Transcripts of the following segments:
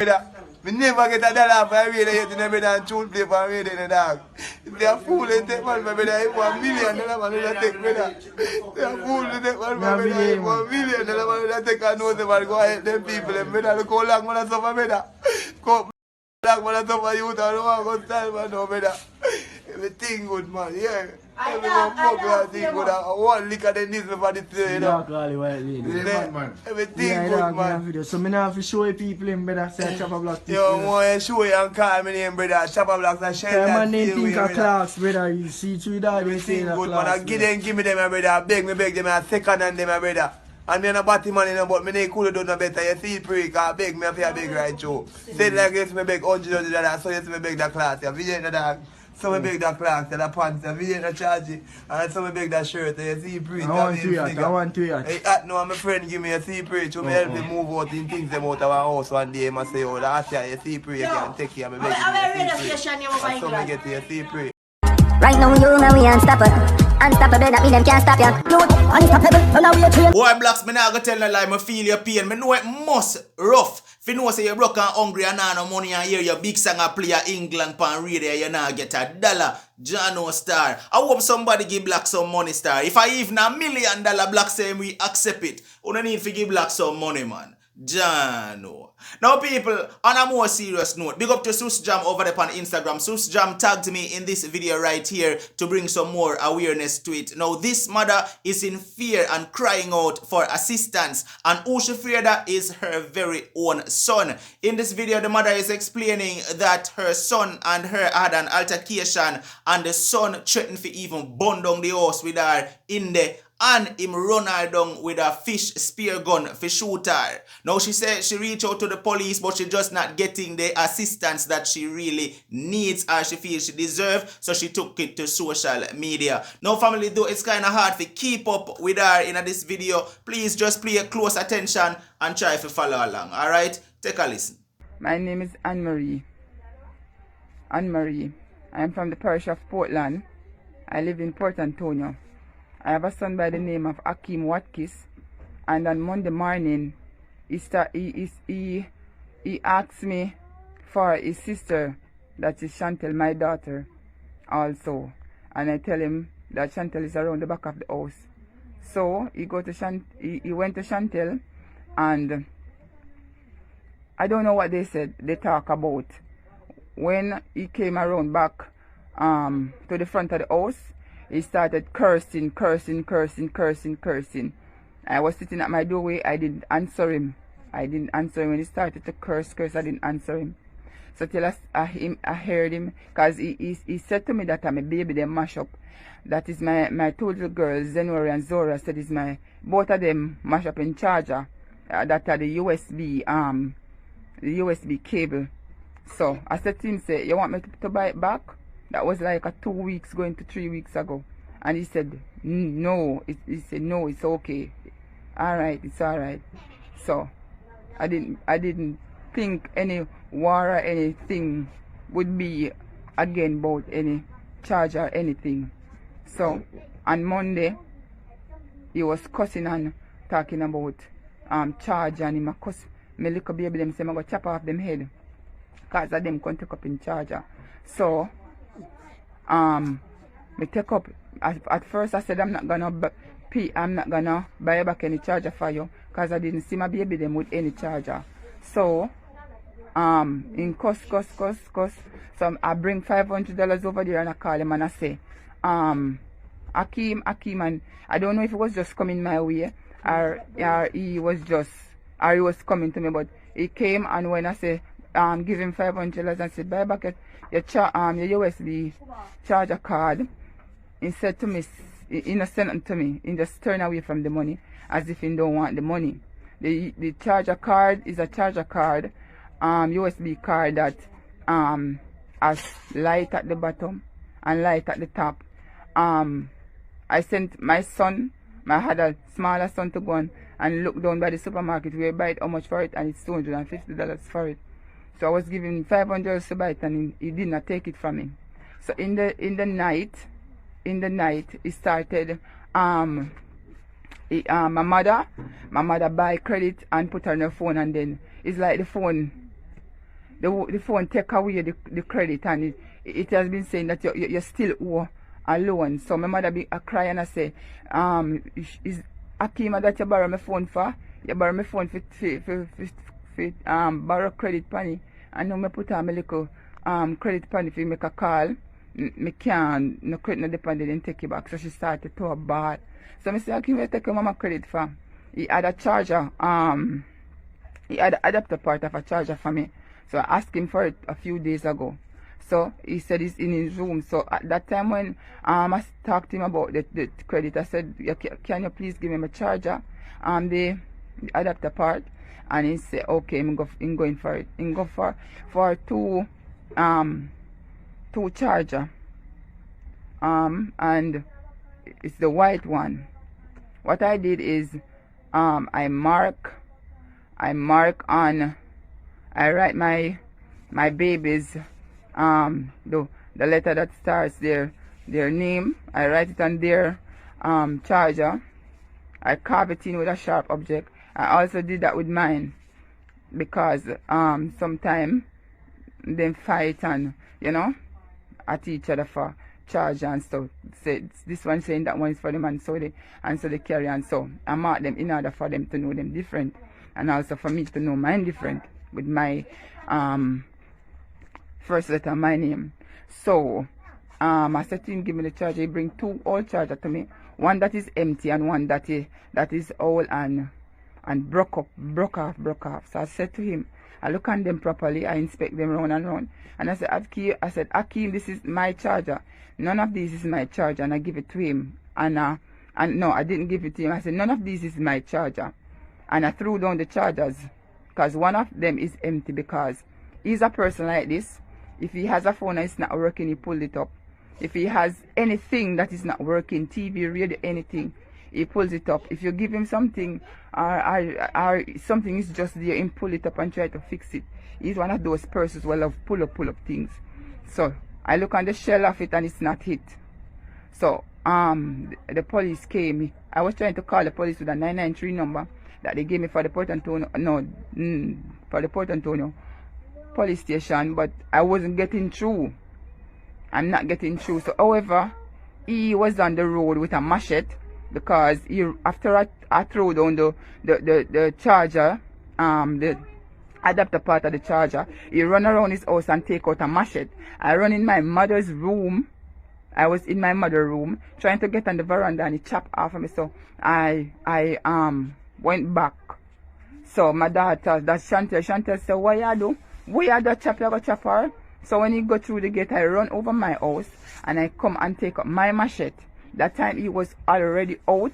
We never get a dollar for a radio yet in the brother and truth play for a radio in the dog. If they are fool, they take man for brother, if $1 million, man will take brother. They are fool, they take man for brother, if $1 million, man will take and know them and go ahead them people. Them brother, look how long man a suffer brother. Come long man a suffer youth and don't want to go style man no brother. Everything good man, yeah. Everyone fuck that thing good. One lick of the knees before the thing, you know. Everything good man. So I have to show you people in brother say Chopper Block. Yo, I want to show you and call me name brother. Chopper Block and share that. Man name think of class brother. You see through that they say that good man. I give me them my brother. I beg them a second and them my brother. And me and a batty man, you know, but me they could have done no better. You see, pray, because I beg me, I feel beg right through. Say like this, me beg $100, so yes, me beg the class. You see that? So me beg that class, the pants, you see the charge, and so me beg that shirt. You see, pray. I want to hear. Hey, no, my friend give me a see, pray. To me help me move out in things them out of our house one day. I say, oh, last year, you see, pray, you can take care. Me beg you, see, pray. So me get you, see, pray. Right now you and we unstoppable. Unstoppable, that mean them can't stop ya. Unstoppable, run away trail. Boy, blacks, me not gonna tell no lie, me feel your pain. Me know it must rough. If you know say you're broke and hungry and not no money and hear your big singer play England pan radio, you not get $1. Jano Star. I hope somebody give black some money, Star. If I even $1 million black say we accept it. You don't need to give black some money, man. Jano. Now people, on a more serious note, big up to Sus Jam over there on Instagram. Sus Jam tagged me in this video right here to bring some more awareness to it. Now this mother is in fear and crying out for assistance, and who she feared is her very own son. In this video, the mother is explaining that her son and her had an altercation and the son threatened to even burn down the house with her in the and him run her down with a fish spear gun for shoot her. Now she said she reached out to the police, but she just not getting the assistance that she really needs or she feels she deserves, so she took it to social media. Now family, though it's kind of hard to keep up with her in this video, please just pay close attention and try to follow along. Alright, take a listen. My name is Anne-Marie. Anne-Marie. I am from the parish of Portland. I live in Port Antonio. I have a son by the name of Akeem Watkins, and on Monday morning he asked me for his sister, that is Chantel, my daughter, also, and I tell him that Chantel is around the back of the house. So he went to Chantel, and I don't know what they talk about. When he came around back to the front of the house, he started cursing. I was sitting at my doorway. I didn't answer him. When he started to curse, I didn't answer him. So till I heard him, because he said to me that I'm a baby, they mash up. That is my two little girls, Zenori and Zora, said is both of them mash up in charger. That are the USB cable. So I said to him, say, you want me to buy it back? That was like 2 weeks going to 3 weeks ago. And he said, no. He said, no, it's okay. Alright, it's alright. So, I didn't think any war or anything would be again about any charge or anything. So, on Monday, he was cussing and talking about charge, and him cuss me little baby them say I'm going to chop off them head. Because of them can take up in charger. So, me take up at first I said I'm not gonna buy back any charger for you, because I didn't see my baby them with any charger. So in cuss. So I bring $500 over there and I call him and I say, Akeem, and I don't know if it was just coming my way or he was coming to me, but he came, and when I say give him $500 and said buy back your USB charger card, he said to me, he not sent it to me, he just turned away from the money as if he don't want the money. The charger card is a charger card, USB card that has light at the bottom and light at the top. I sent my son, I had a smaller son, to go and look down by the supermarket where I buy it, how much for it, and it's $250 for it. So I was giving $500 to buy it, and he did not take it from me. So in the night, he started my mother buy credit and put her on her phone, and then it's like the phone the phone take away the credit, and it has been saying that you still owe a loan. So my mother be a cry and I say, is Akima that you borrow my phone for? You borrow my phone for borrow credit money, and now me put on my little credit money if you make a call. Me can't no credit no dependent and take it back. So she started to a bad. So I say, Akima, take your mama credit for. He had a charger, he had an adapter part of a charger for me. So I asked him for it a few days ago. So he said he's in his room. So at that time when I talked to him about the credit, I said, can you please give me my charger, the adapter part? And he said, okay, I'm going for it. I'm going for two charger. And it's the white one. What I did is I write my babies the letter that starts their name. I write it on their charger. I carve it in with a sharp object. I also did that with mine because sometimes they fight and at each other for charge and stuff. Say this one saying that one is for them, and so they carry on. So I mark them in order for them to know them different, and also for me to know mine different with my first letter, my name. So I said to him, give me the charger. He bring two old charger to me, one that is empty and one that is old and broke off. So I said to him, I look on them properly, I inspect them round and round, and I said, Akeem, this is my charger. None of these is my charger, and I give it to him. And no, I didn't give it to him. I said, none of these is my charger, and I threw down the chargers because one of them is empty, because he's a person like this. If he has a phone and it's not working, he pulled it up. If he has anything that is not working, TV, radio, anything, he pulls it up. If you give him something or something is just there, he pull it up and try to fix it. He's one of those persons who love pull up things. So I look on the shell of it and it's not hit. So the police came. I was trying to call the police with a 993 number that they gave me for the Port Antonio, for the Port Antonio police station, but I wasn't getting through. I'm not getting through. So however, he was on the road with a machete, because after I threw down the charger, the adapter part of the charger, he run around his house and take out a machete. I run in my mother's room. I was in my mother's room trying to get on the veranda, and he chopped off of me. So I went back. So my daughter, that Chantel said, what you do? What you do, chop, you go chop her? So when he go through the gate, I run over my house and I come and take up my machete. That time he was already out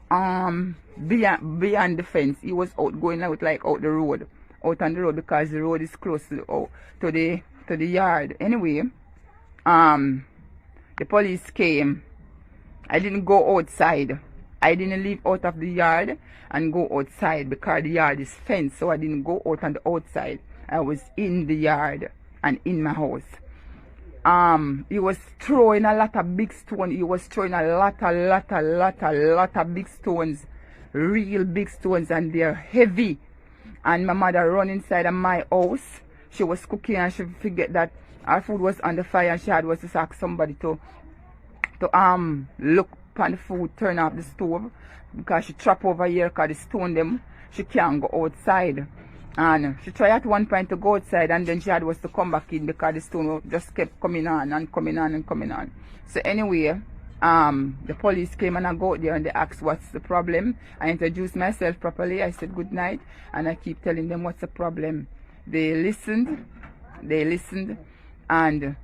beyond the fence. He was out going out like out on the road, because the road is close to the yard. Anyway, the police came. I didn't go outside. I didn't leave out of the yard and go outside because the yard is fenced. So I didn't go out on the outside. I was in the yard and in my house. He was throwing a lot of big stones. He was throwing a lot of big stones, real big stones, and they're heavy. And my mother run inside of my house. She was cooking and she forget that our food was on the fire, and she had was to ask somebody to look upon the food, turn off the stove, because she trap over here because the stone them, she can't go outside. And she tried at one point to go outside, and then she had was to come back in because the stone just kept coming on and coming on and coming on. So anyway, the police came and I go out there and they asked what's the problem. I introduced myself properly. I said good night, and I keep telling them what's the problem. They listened, and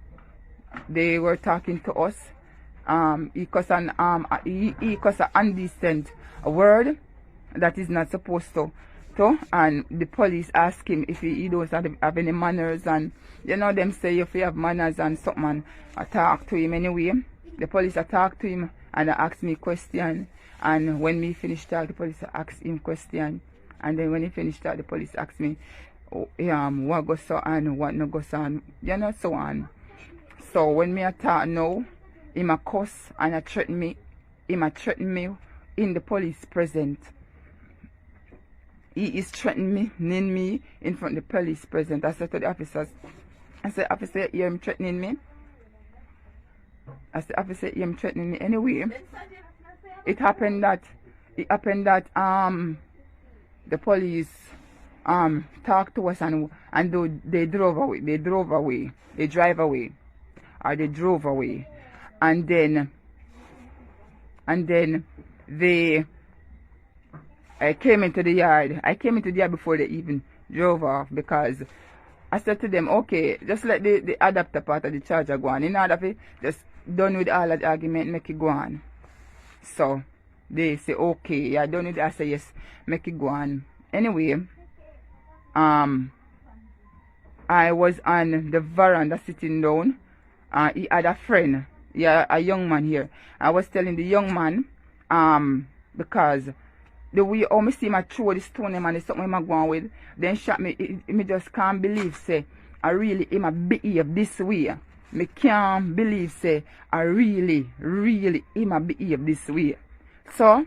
they were talking to us. He cussed an indecent word that is not supposed to. And the police asked him if he doesn't have any manners, and them say if he have manners and something, and I talk to him anyway. The police attacked to him and they asked me question, and when me finished talk, the police asked him question, and then when he finished talk, the police asked me what goes on, what no goes on, so on. So when me attack now, he ma cuss and threaten me in the police present. he is threatening me in front of the police present. I said to the officers, I said, officer, you hear him threatening me? I said, officer, you hear him threatening me? Anyway, it happened that the police talked to us and they drove away. They drove away. And then I came into the yard. Before they even drove off, because I said to them, okay, just let the adapter part of the charger go on. In order for just done with all of the argument, make it go on. So they say, okay, yeah, done with it. I say, yes, make it go on. Anyway, I was on the veranda sitting down. He had a friend, yeah, a young man here. I was telling the young man, because the way how me see my throw the stone him and it's something I'm going with, then shot me. Me just can't believe say I really him a behave this way. Me can't believe say I really him a behave this way. So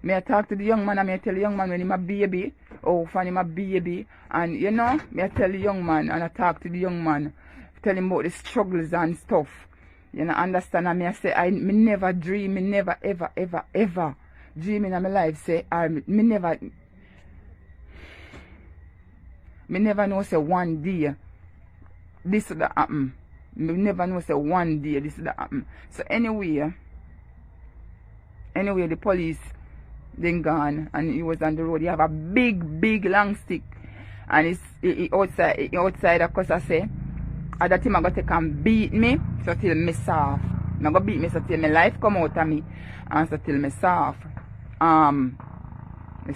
me I talk to the young man and me I tell the young man when him a baby, oh fan him a baby, and you know, me I tell the young man and I talk to the young man, tell him about the struggles and stuff. You know, understand? And me I say me never dream, me never ever dream in my life say me never know say one day this would happen. Me never know say one day this would happen. So anyway the police then gone and he was on the road. He have a big long stick and he outside of course I say at that time I got to come beat me so till me soft. I go beat me so till my life come out of me and so till me soft. I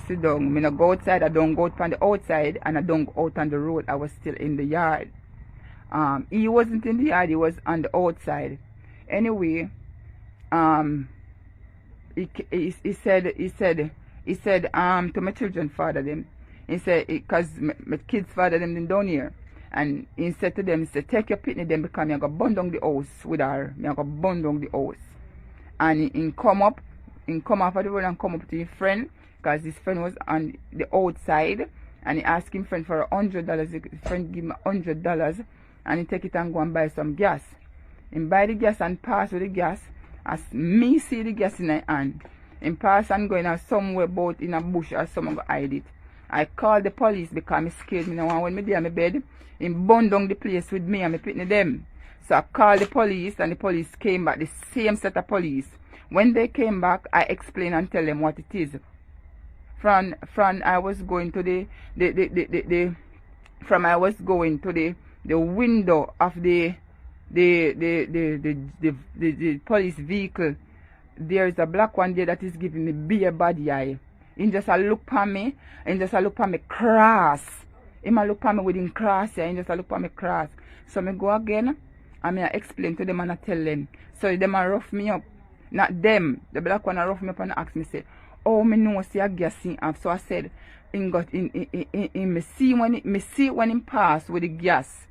sit down, me no go outside, I don't go out on the outside and I don't go out on the road. I was still in the yard. He wasn't in the yard, he was on the outside. Anyway, he said to my children father them, he said, because my kids father them down here, and he said to them, he said, take your pitney them because me I go burn down the house with her. Me I go burn down the house. And he come off of the road and come up to his friend, because his friend was on the outside, and he asked his friend for $100. His friend give him $100 and he take it and go and buy some gas. He buy the gas and pass with the gas. As me see the gas in my hand, he pass and go in somewhere both in a bush or someone go hide it. I called the police because I'm scared. Me now when me there on my bed, he burn down the place with me and me pitney them. So I called the police and the police came back, the same set of police. When they came back, I explained and tell them what it is. From I was going to the window of the police vehicle. There is a black one there that is giving me beer body eye. He just a look at me, and just a look at me cross. He a look at me with him cross here, and just a look at me cross. So me go again, and I explain to them and I tell them. So them a rough me up. Not them. The black one a rough me up and ask me say, oh, me know see a gas in up. So I said, me see when him pass with the gas.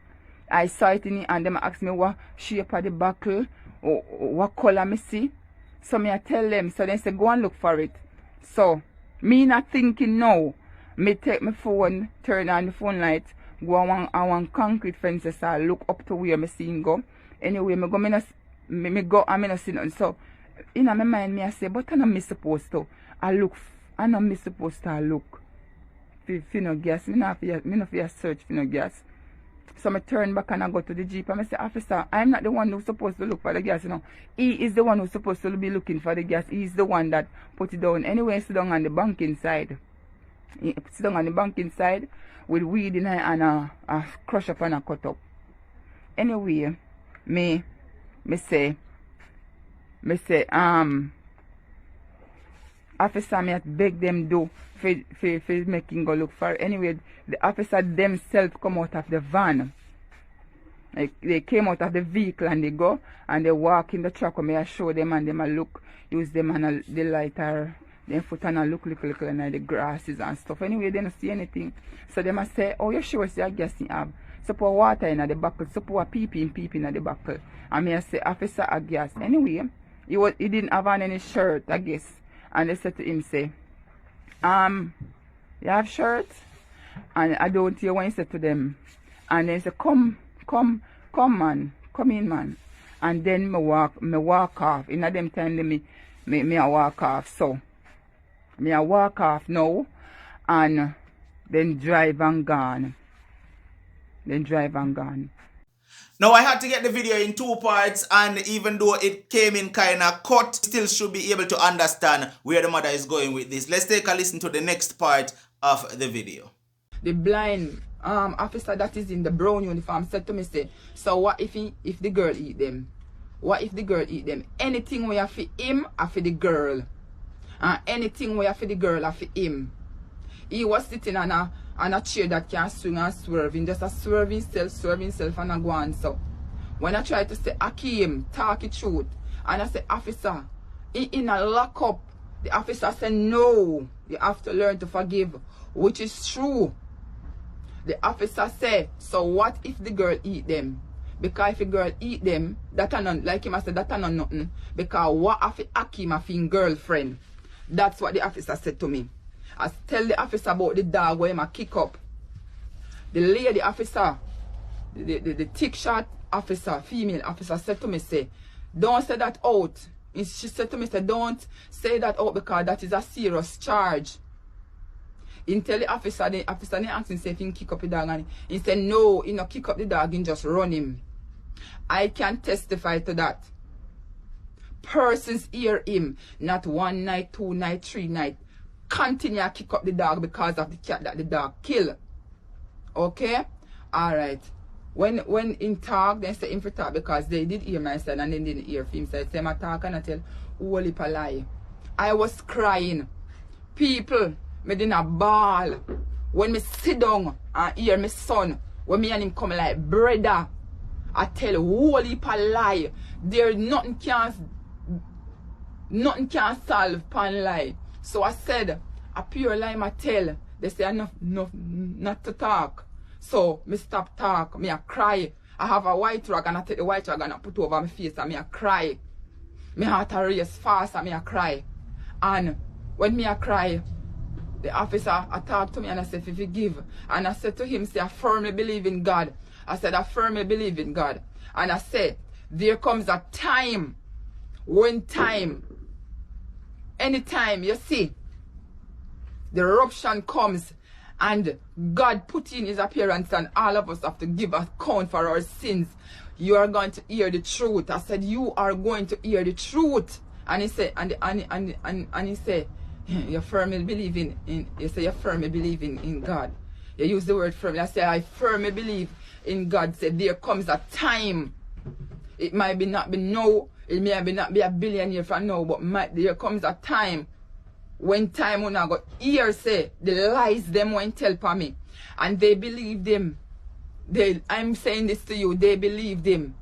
I saw it in it and them ask me what shape of the buckle or what color me see. So me I tell them. So they say go and look for it. So me not thinking now. Me take my phone, turn on the phone light, go on one concrete fences and look up to where me see him go. Anyway, me go and me no see nothing. So in my mind, me I say, but I know me supposed to. I know me supposed to look for no gas. Me no fear search for no gas. So I turn back and I go to the Jeep and I say, officer, I'm not the one who's supposed to look for the gas, you know. He is the one who's supposed to be looking for the gas. He's the one that put it down. Anyway, sit down on the banking side. He sit down on the banking side with weed in it and a crush up and a cut up. Anyway, me say, officer, me at beg them do for making go look for. Anyway, the officer themselves come out of the van. Like they came out of the vehicle and they go and they walk in the truck and I show them and them a look, use them and the lighter, then foot and a look and the grasses and stuff. Anyway, they don't see anything. So they must say, oh, you sure see a gas in have. So pour water in the buckle, so pour peeping in the buckle. And me I say, officer, a gas. Anyway, he didn't have on any shirt, I guess. And they said to him, say, you have shirts? And I don't hear when you say to them. And they say, come man, come in man. And then me walk off. In them telling me I walk off. So me I walk off now and then drive and gone. Now I had to get the video in 2 parts, and even though it came in kinda cut, still should be able to understand where the mother is going with this. Let's take a listen to the next part of the video. The blind officer that is in the brown uniform said to me, say, so what if the girl eat them? What if the girl eat them? Anything we have for him or for the girl. And anything we have for the or for him. He was sitting on a chair that can swing and swerve. Just a swerve himself and a go on. So when I try to say Akeem, talk it truth, and I say, officer, in a lockup, the officer said, no, you have to learn to forgive, which is true. The officer said, so what if the girl eat them? Because if the girl eat them, that are not, like him I said, that are not nothing. Because what if Akeem have his girlfriend? That's what the officer said to me. I tell the officer about the dog where I kick up. The lady officer, the thick shot officer, female officer, said to me, say, don't say that out. She said to me, say, don't say that out because that is a serious charge. He tell the officer asked him if he kick up the dog, and he said, no, he not kick up the dog, he just run him. I can testify to that. Persons hear him, not 1 night, 2 night, 3 night. Continue to kick up the dog because of the cat that the dog kill. Okay? Alright. When in talk, they say him for talk because they did hear my son and they didn't hear him. So I say my talk and I tell whole heap a lie. I was crying. People, me didn't bawl. When me sit down and hear my son, when me and him come like brother, I tell whole heap a lie. There nothing can solve pan lie. So I said, a pure lie I tell. They say enough not to talk. So me stop talk, me a cry. I have a white rag and I take the white rag and I put over my face and me a cry. Me heart a race fast and me a cry. And when me a cry, the officer I talk to me and I said, if you forgive. And I said to him, say, I firmly believe in God. I said, I firmly believe in God. And I said, there comes a time, anytime you see the eruption comes and God put in his appearance and all of us have to give account for our sins, you are going to hear the truth. I said, you are going to hear the truth. And he said, and he said, you firmly believe in God. You use the word firmly. I said, I firmly believe in God. Said there comes a time. It might be not be now. It may not be a billion years from now, but there comes a time when time when I got hear say the lies them when tell for me, and they believe them. I'm saying this to you. They believe them.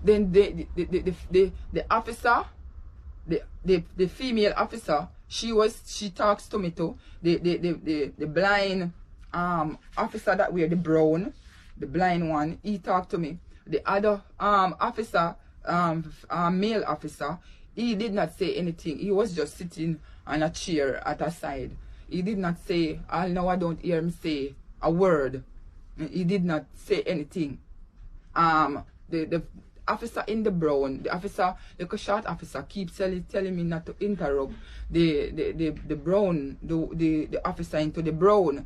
Then the officer, the female officer, she talks to me too. The blind officer that wear the brown, the blind one, he talked to me. The other officer, male officer, he did not say anything. He was just sitting on a chair at a side. He did not say, I know I don't hear him say a word. He did not say anything. The officer in the brown, the short officer keeps telling me not to interrupt the brown, the officer into the brown.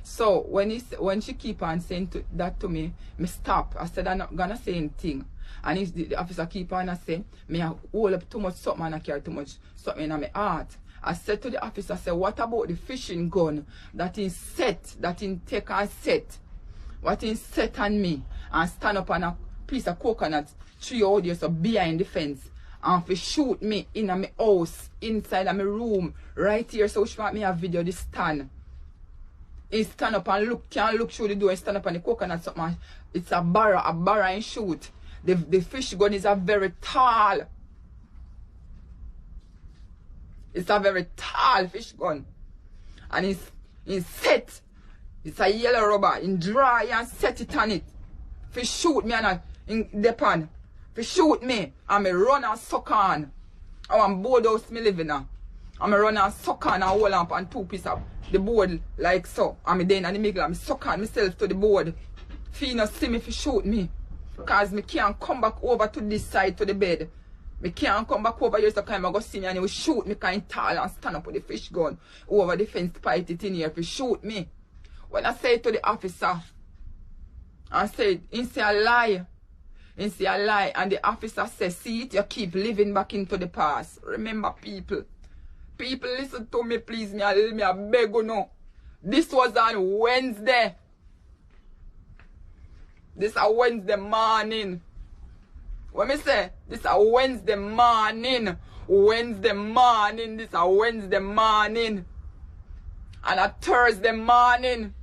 So when she keep on saying that to me, me stop. I said I'm not gonna say anything. And the officer keep on and say, me I hold up too much something and I carry too much something in my heart. I said to the officer, I said, what about the fishing gun that is set, that in take and set? What is set on me and stand up on a piece of coconut tree out there so behind the fence and fi shoot me in my house, inside of my room, right here. So she want me a video this stand. He stand up and can't look through the door and stand up on the coconut something. It's a barra and shoot. The fish gun is a very tall. It's a very tall fish gun. And it's set. It's a yellow rubber. In dry and set it on it. Fi shoot me and in the pan. Fi shoot me and me run and suck on. I want board house me living now. I'm run and suck on and hold up on 2 pieces of the board like so. I'm then in the middle, I'm suck on myself to the board. Feel not see me if you shoot me. Cause me can't come back over to this side to the bed. Me can't come back over here so I go see me and he will shoot me kind of tall and stand up with the fish gun over the fence, fight it in here if you shoot me. When I say to the officer, I said, he say a lie. He say a lie. And the officer says, see it, you keep living back into the past. Remember people. People listen to me please, me I beg you no. This was on Wednesday. This is a Wednesday morning. What me say? This is a Wednesday morning. Wednesday morning. This is a Wednesday morning. And a Thursday morning.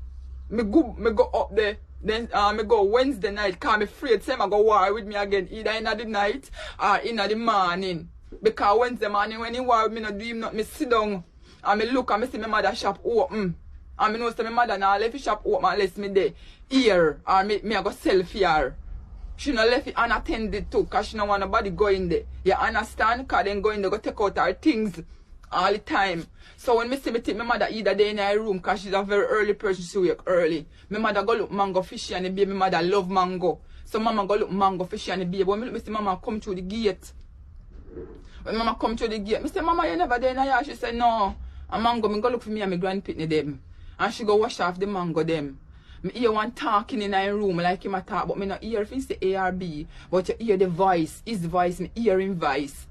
Me go up there. Then me go Wednesday night. Cause me afraid say I go war with me again. Either in the night or in the morning. Because Wednesday morning when he war with me, no do him not. Me sit down and me look and me see my mother shop open. And me know say my mother now left the shop open unless me there. Here or me I go sell for her. She no left it unattended too, cause she no want nobody go in there. You understand? Cause then go in there go take out her things all the time. So when me see me take my mother either day in her room, cause she's a very early person, she wake early. My mother go look mango fishy and the baby. My mother love mango. So mama go look mango fishy and the baby. When me see mama come through the gate. When mama come through the gate, me say, mama, you never there in her. She said, no. And mango, me go look for me and my grandpitney them. And she go wash off the mango them. Me hear one talking in her room like him a talk, but me not hear if he say ARB. But you hear the voice, his voice, me hear him voice.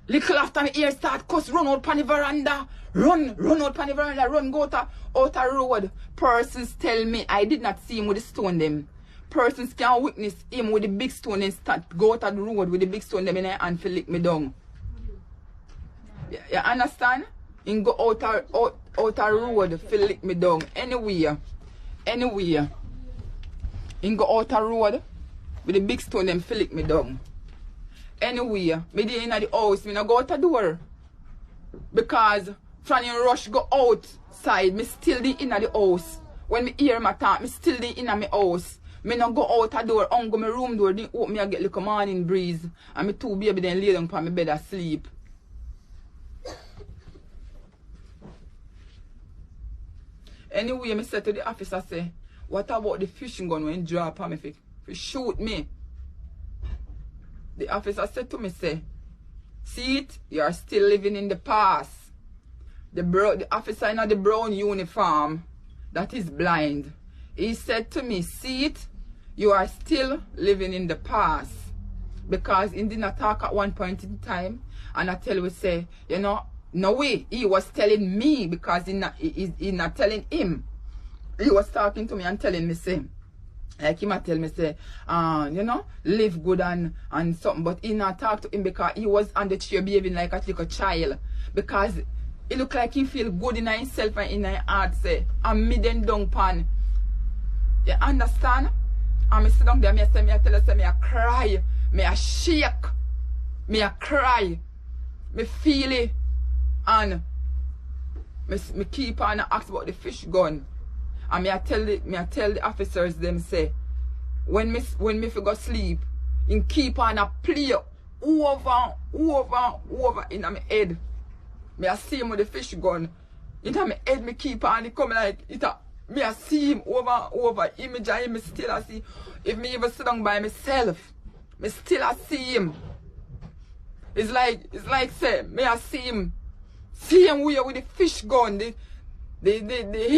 Little after me ear start cuss, run out pan the veranda. Run out pan the veranda, run go to outer road. Persons tell me I did not see him with the stone them. Persons can witness him with the big stone and start go out the road with the big stone them in her hand to lick me down. You understand? Him go outer road to lick me down. Anyway, in go out a road with the big stone them lick me down. Anyway, me dey in the house, me no go out the door. Because from you rush go outside, me still dey in the house. When me hear my talk, me still dey in my house. Me no go out a door, go my room door, then open me I get like a morning breeze. And me 2 baby then lay down on my bed asleep. Anyway, me said to the officer, say, what about the fishing gun when you drop on me if shoot me? The officer said to me, say, see it, you are still living in the past. The officer in the brown uniform that is blind, he said to me, see it, you are still living in the past. Because he did not talk at one point in time, and I tell you, say, you know, no way, he was telling me because he not telling him. He was talking to me and telling me, say, like he might tell me, say, you know, live good and something. But he not talk to him because he was on the chair behaving like a little child. Because it look like he feel good in himself and in his heart, say, and me then down pan. You understand? And me sit down there, me say, me I tell you, say, me I cry, me I shake, me I cry, me feel it. And me keep on and ask about the fish gun. And me I tell the officers them say when me go sleep, in keep on a play over in my head. Me I see him with the fish gun. In my head me keep on it come like it me I see him over image and me still I see. If me even sit down by myself, me still I see him. It's like say me I see him. See him with the fish gun, the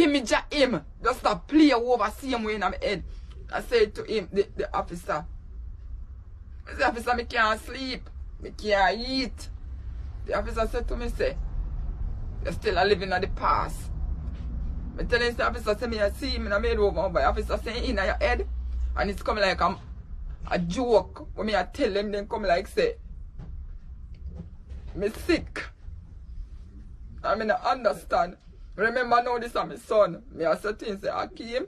image of him, just a play over, see him in my head. I said to him, the officer, I said, officer, me can't sleep, me can't eat. The officer said to me, say, you're still living in the past. I tell him, the officer said, me I see him in my head over, but the officer saying in your head, and it's coming like a joke. When me I tell them, then come like say, me sick. I mean, I understand. Remember now this is my son. Me I said to him, say, Akeem,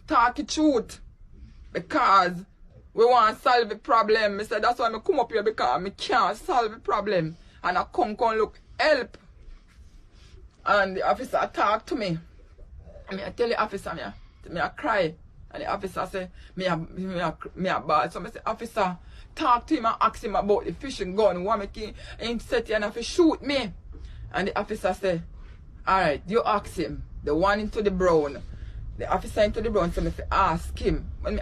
talk the truth. Because we want to solve the problem. I said, that's why I come up here because I can't solve the problem. And I come look, help. And the officer talk to me. I tell the officer, me I cry. And the officer say, me a bad. So I say, officer, talk to him and ask him about the fishing gun. What make him set you and if he shoot me. And the officer said, alright, you ask him. The one into the brown. The officer into the brown said, me ask him. When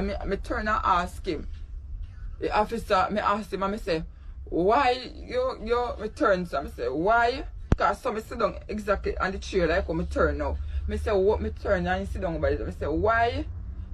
me turn and ask him, the officer, me ask him and me say, why you return? So I say, why? Because so me sit down exactly on the chair like when me turn now. Me say, what me turn and you sit down by it. Me say, why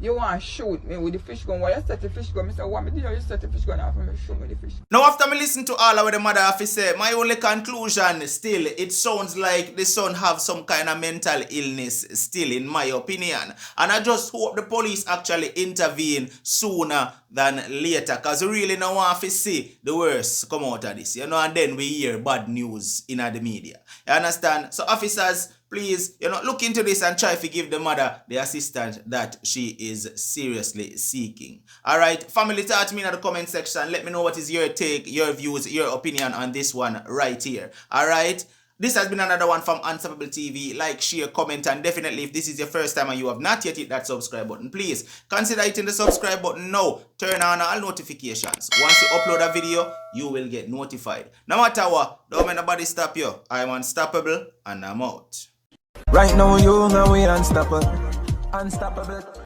you want to shoot me with the fish gun? Why you set the fish gun? Me say, what me do you set the fish gun off and me shoot me with the fish gun? Now after me listen to all of what the mother have to say, my only conclusion still, it sounds like the son have some kind of mental illness still in my opinion. And I just hope the police actually intervene sooner than later, because we really don't want to see the worst come out of this, you know, and then we hear bad news in the media. You understand? So officers, please, you know, look into this and try to give the mother the assistance that she is seriously seeking. Alright, family, talk to me in the comment section. Let me know what is your take, your views, your opinion on this one right here. Alright? This has been another one from Unstoppable TV. Like, share, comment, and definitely if this is your first time and you have not yet hit that subscribe button, please consider hitting the subscribe button now. Turn on all notifications. Once you upload a video, you will get notified. No matter what, don't let nobody stop you. I'm unstoppable and I'm out. Right now, you know we unstoppable. Unstoppable.